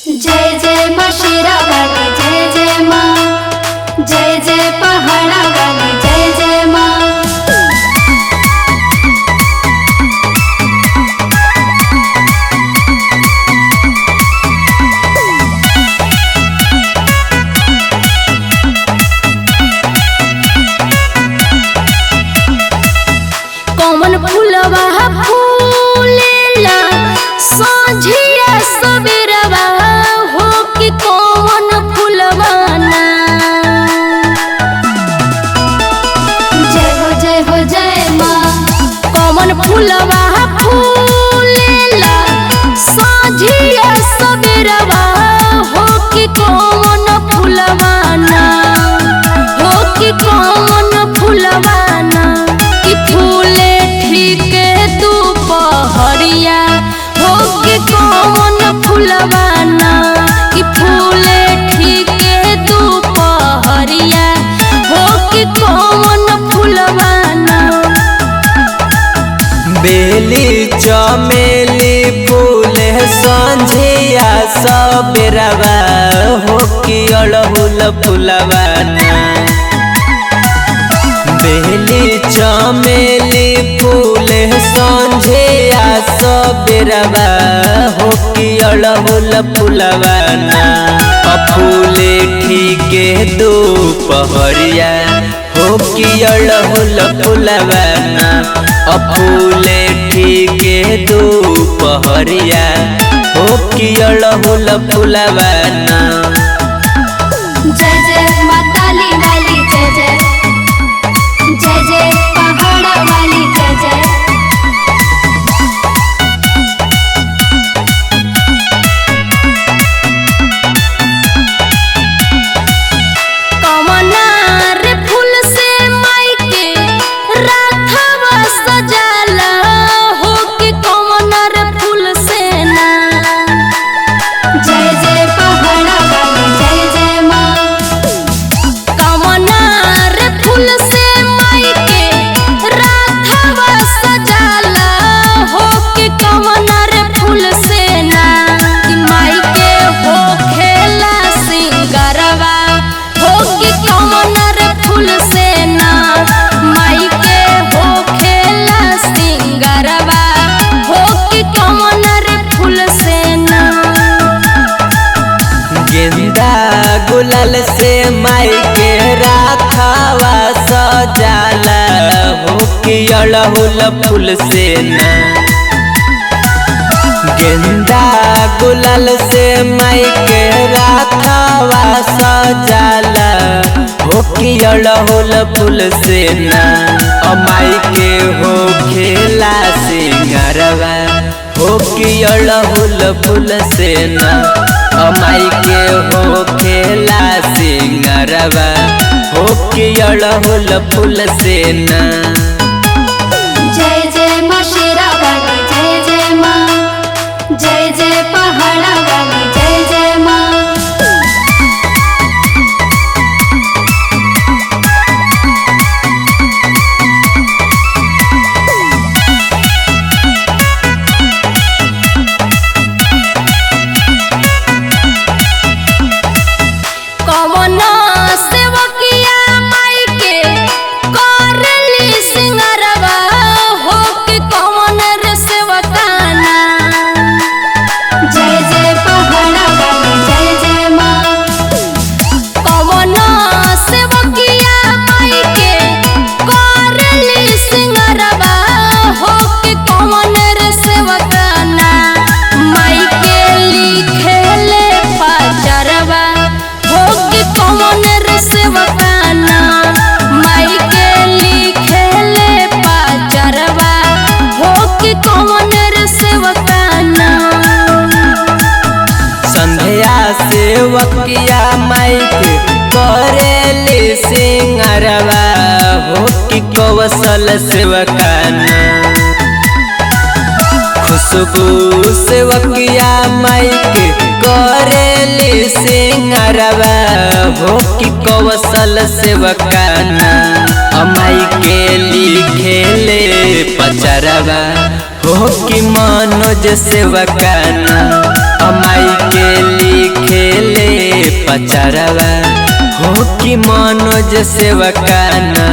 जय जय माँ शेरा वाली जय जय माँ, जय जय पहाड़ा वाली जय जय माँ। कौन फूलवा फूलेला साँझिया सबेरवा हो कि कौन फूलवा ना। जय हो जय माँ। कौन फूलवा फूलेला साँझिया सबेरवा हो कि कौन फूलवा ना, हो कि कौन फूलवा ना। कि फूले ठीक दोपहरिया हो कि कौन फूलवा ना। कि फूले ठीक दोपहरिया हो कि कौन फूलवा ना। बेली चमेली फूले संझिया सबेरवा हो कि अड़हुल फूलवा ना। बेली चमेली फूले संझिया सबेरवा हो कि अड़हुल फूलवा ना। फूले ठीके दोपहरिया हो कि अड़हुल फूलवा ना। फूले ठीके दोपहरिया हो कि अड़हुल फूलवा ना। जय जय माताली वाली जय जय, जय जय पहाड़ा वाली जय जय। कमनार फूल से माई के राथवा सजाला हो कि कमनार फूल से ना। जय जय पहाड़ा वाली जय जय माँ। कमनार फूल से माई के राथवा सजाला हो कि कमनार फूल से ना। कि माई के हो खेला सिंगरवा हो कि कमनार फूल से ना। माई के हो खेला सिंगरवा हो कि कमनार फूल से ना। गेंदा गुलाल से माई के राथवा सजाला हो कि अड़हुल फूल से ना। गेंदा गुलाल से माई के राथवा सजाला हो कि अड़हुल फूल से ना। माई के हो खेला सिंगरवा हो कि अड़हुल फूल से ना। माई के हो खेला सिंगरवा हो कि अड़हुल फूल से ना। जय जय माँ शेरा वाली जय जय माँ, जय जय पहाड़ा वाली जय जय माँ। कौन सेवकिया माई के करली सिंगरवा हो कि कौन रे सेवकाना। जय जय पहाड़ा वाली जय जय माँ। कौन सेवकिया माई के करली सिंगरवा हो कि कौन रे सेवकाना। माई के लिखेले पचरवा हो कि कौन रे सेवकाना। माई के लिखेले पचरवा हो कि कौन रे सेवकाना। संध्या सेवकिया माई के करेली सिंगरवा हो कि कौशल सेवकाना। खुशबू सेवकिया माई के करेली सिंगरवा हो कि कौशल सेवकाना। माई के लिखेले पचरवा हो कि मनोज सेवकाना। माई के पचरवा हो कि मनोज सेवकाना।